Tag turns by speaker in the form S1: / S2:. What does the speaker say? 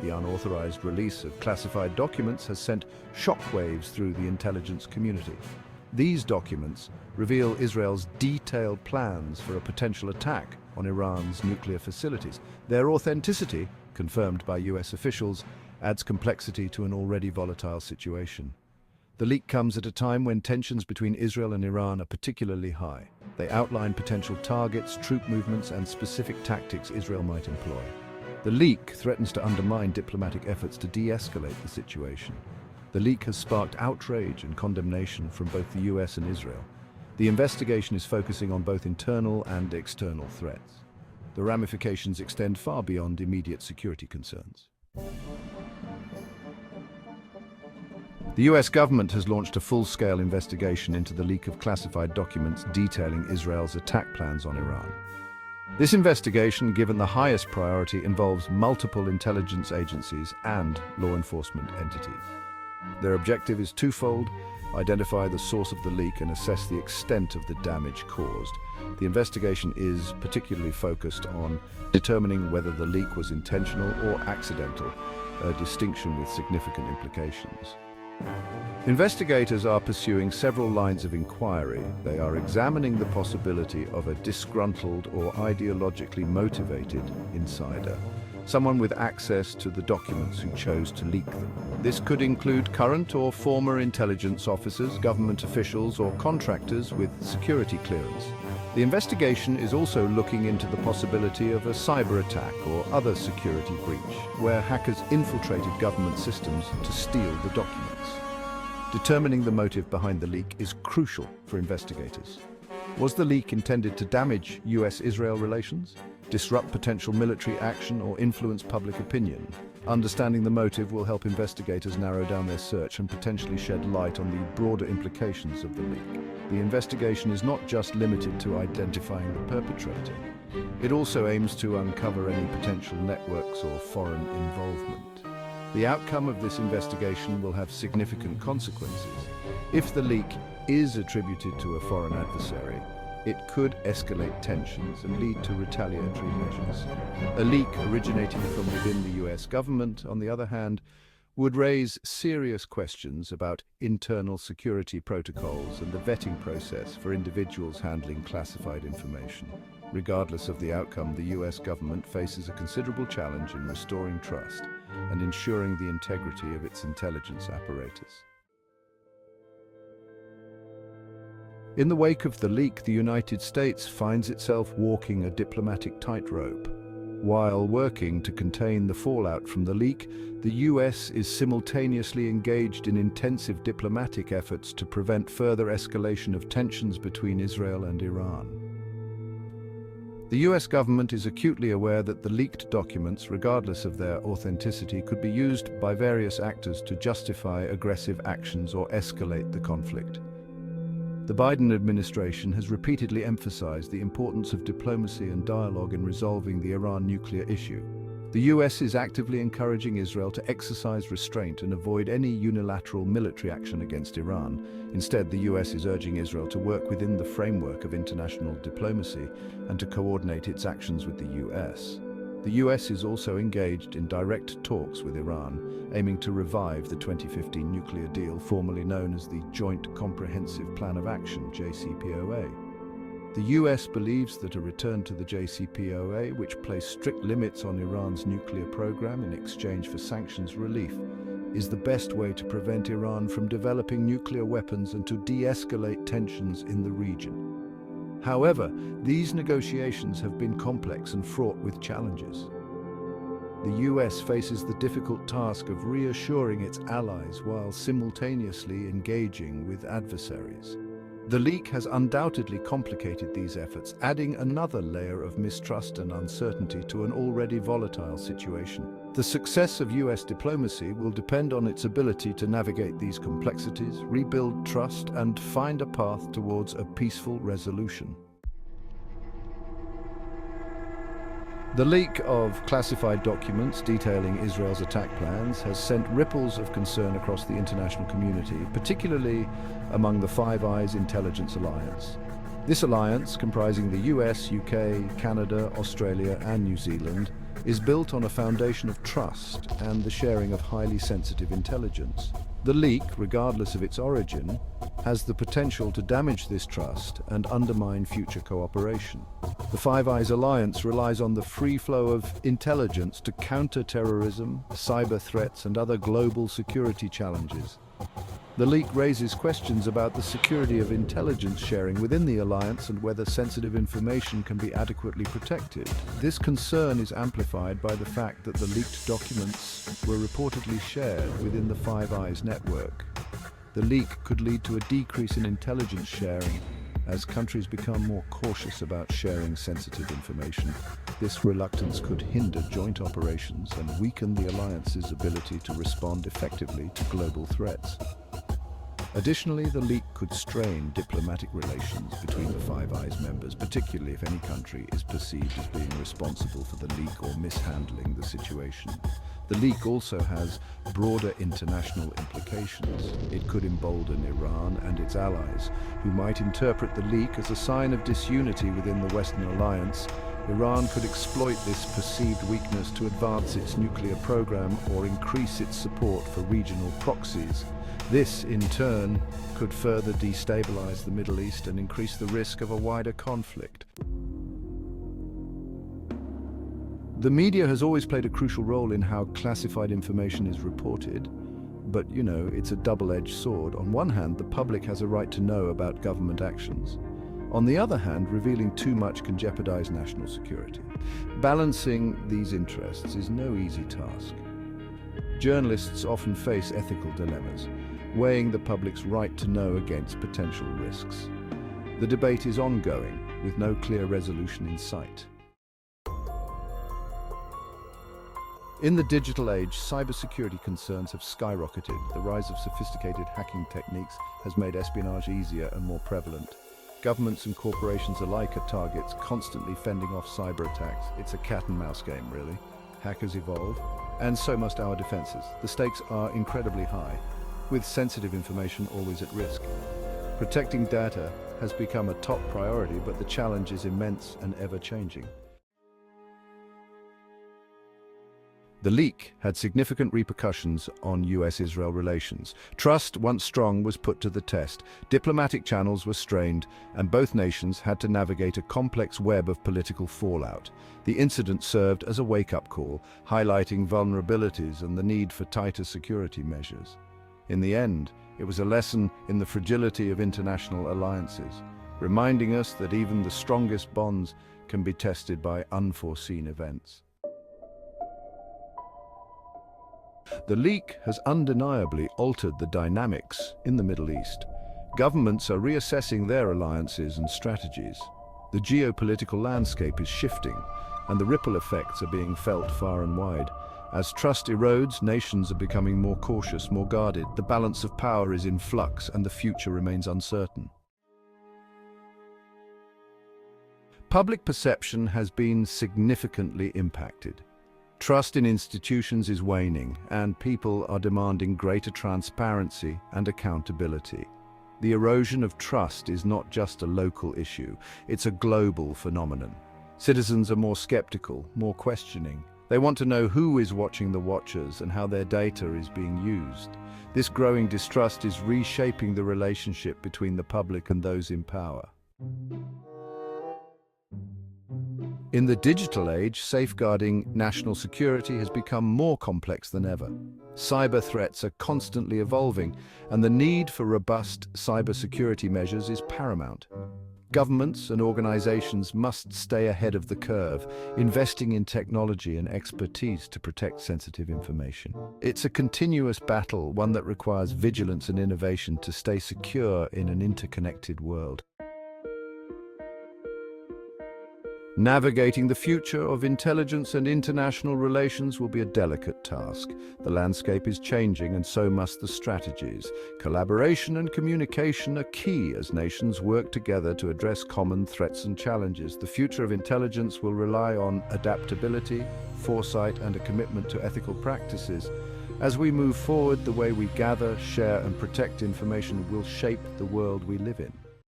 S1: The unauthorized release of classified documents has sent shockwaves through the intelligence community. These documents reveal Israel's detailed plans for a potential attack on Iran's nuclear facilities. Their authenticity, confirmed by US officials, adds complexity to an already volatile situation. The leak comes at a time when tensions between Israel and Iran are particularly high. They outline potential targets, troop movements, and specific tactics Israel might employ. The leak threatens to undermine diplomatic efforts to de-escalate the situation. The leak has sparked outrage and condemnation from both the US and Israel. The investigation is focusing on both internal and external threats. The ramifications extend far beyond immediate security concerns. The US government has launched a full-scale investigation into the leak of classified documents detailing Israel's attack plans on Iran. This investigation, given the highest priority, involves multiple intelligence agencies and law enforcement entities. Their objective is twofold: identify the source of the leak and assess the extent of the damage caused. The investigation is particularly focused on determining whether the leak was intentional or accidental, a distinction with significant implications. Investigators are pursuing several lines of inquiry. They are examining the possibility of a disgruntled or ideologically motivated insider, someone with access to the documents who chose to leak them. This could include current or former intelligence officers, government officials, or contractors with security clearance. The investigation is also looking into the possibility of a cyber attack or other security breach, where hackers infiltrated government systems to steal the documents. Determining the motive behind the leak is crucial for investigators. Was the leak intended to damage US-Israel relations, disrupt potential military action, or influence public opinion? Understanding the motive will help investigators narrow down their search and potentially shed light on the broader implications of the leak. The investigation is not just limited to identifying the perpetrator. It also aims to uncover any potential networks or foreign involvement. The outcome of this investigation will have significant consequences. If the leak is attributed to a foreign adversary, it could escalate tensions and lead to retaliatory measures. A leak originating from within the US government, on the other hand, would raise serious questions about internal security protocols and the vetting process for individuals handling classified information. Regardless of the outcome, the US government faces a considerable challenge in restoring trust and ensuring the integrity of its intelligence apparatus. In the wake of the leak, the United States finds itself walking a diplomatic tightrope. While working to contain the fallout from the leak, the US is simultaneously engaged in intensive diplomatic efforts to prevent further escalation of tensions between Israel and Iran. The US government is acutely aware that the leaked documents, regardless of their authenticity, could be used by various actors to justify aggressive actions or escalate the conflict. The Biden administration has repeatedly emphasized the importance of diplomacy and dialogue in resolving the Iran nuclear issue. The US is actively encouraging Israel to exercise restraint and avoid any unilateral military action against Iran. Instead, the US is urging Israel to work within the framework of international diplomacy and to coordinate its actions with the US. The US is also engaged in direct talks with Iran, aiming to revive the 2015 nuclear deal, formerly known as the Joint Comprehensive Plan of Action, JCPOA. The US believes that a return to the JCPOA, which placed strict limits on Iran's nuclear program in exchange for sanctions relief, is the best way to prevent Iran from developing nuclear weapons and to de-escalate tensions in the region. However, these negotiations have been complex and fraught with challenges. The US faces the difficult task of reassuring its allies while simultaneously engaging with adversaries. The leak has undoubtedly complicated these efforts, adding another layer of mistrust and uncertainty to an already volatile situation. The success of US diplomacy will depend on its ability to navigate these complexities, rebuild trust, and find a path towards a peaceful resolution. The leak of classified documents detailing Israel's attack plans has sent ripples of concern across the international community, particularly among the Five Eyes Intelligence Alliance. This alliance, comprising the US, UK, Canada, Australia, and New Zealand, is built on a foundation of trust and the sharing of highly sensitive intelligence. The leak, regardless of its origin, has the potential to damage this trust and undermine future cooperation. The Five Eyes Alliance relies on the free flow of intelligence to counter terrorism, cyber threats, and other global security challenges. The leak raises questions about the security of intelligence sharing within the alliance and whether sensitive information can be adequately protected. This concern is amplified by the fact that the leaked documents were reportedly shared within the Five Eyes network. The leak could lead to a decrease in intelligence sharing as countries become more cautious about sharing sensitive information. This reluctance could hinder joint operations and weaken the alliance's ability to respond effectively to global threats. Additionally, the leak could strain diplomatic relations between the Five Eyes members, particularly if any country is perceived as being responsible for the leak or mishandling the situation. The leak also has broader international implications. It could embolden Iran and its allies, who might interpret the leak as a sign of disunity within the Western alliance. Iran could exploit this perceived weakness to advance its nuclear program or increase its support for regional proxies. This, in turn, could further destabilize the Middle East and increase the risk of a wider conflict. The media has always played a crucial role in how classified information is reported, but, it's a double-edged sword. On one hand, the public has a right to know about government actions. On the other hand, revealing too much can jeopardize national security. Balancing these interests is no easy task. Journalists often face ethical dilemmas, weighing the public's right to know against potential risks. The debate is ongoing, with no clear resolution in sight. In the digital age, cybersecurity concerns have skyrocketed. The rise of sophisticated hacking techniques has made espionage easier and more prevalent. Governments and corporations alike are targets, constantly fending off cyber attacks. It's a cat-and-mouse game, really. Hackers evolve, and so must our defenses. The stakes are incredibly high, with sensitive information always at risk. Protecting data has become a top priority, but the challenge is immense and ever-changing. The leak had significant repercussions on US-Israel relations. Trust, once strong, was put to the test. Diplomatic channels were strained, and both nations had to navigate a complex web of political fallout. The incident served as a wake-up call, highlighting vulnerabilities and the need for tighter security measures. In the end, it was a lesson in the fragility of international alliances, reminding us that even the strongest bonds can be tested by unforeseen events. The leak has undeniably altered the dynamics in the Middle East. Governments are reassessing their alliances and strategies. The geopolitical landscape is shifting, and the ripple effects are being felt far and wide. As trust erodes, nations are becoming more cautious, more guarded. The balance of power is in flux, and the future remains uncertain. Public perception has been significantly impacted. Trust in institutions is waning, and people are demanding greater transparency and accountability. The erosion of trust is not just a local issue, it's a global phenomenon. Citizens are more skeptical, more questioning. They want to know who is watching the watchers and how their data is being used. This growing distrust is reshaping the relationship between the public and those in power. In the digital age, safeguarding national security has become more complex than ever. Cyber threats are constantly evolving, and the need for robust cybersecurity measures is paramount. Governments and organizations must stay ahead of the curve, investing in technology and expertise to protect sensitive information. It's a continuous battle, one that requires vigilance and innovation to stay secure in an interconnected world. Navigating the future of intelligence and international relations will be a delicate task. The landscape is changing, and so must the strategies. Collaboration and communication are key as nations work together to address common threats and challenges. The future of intelligence will rely on adaptability, foresight, and a commitment to ethical practices. As we move forward, the way we gather, share, and protect information will shape the world we live in.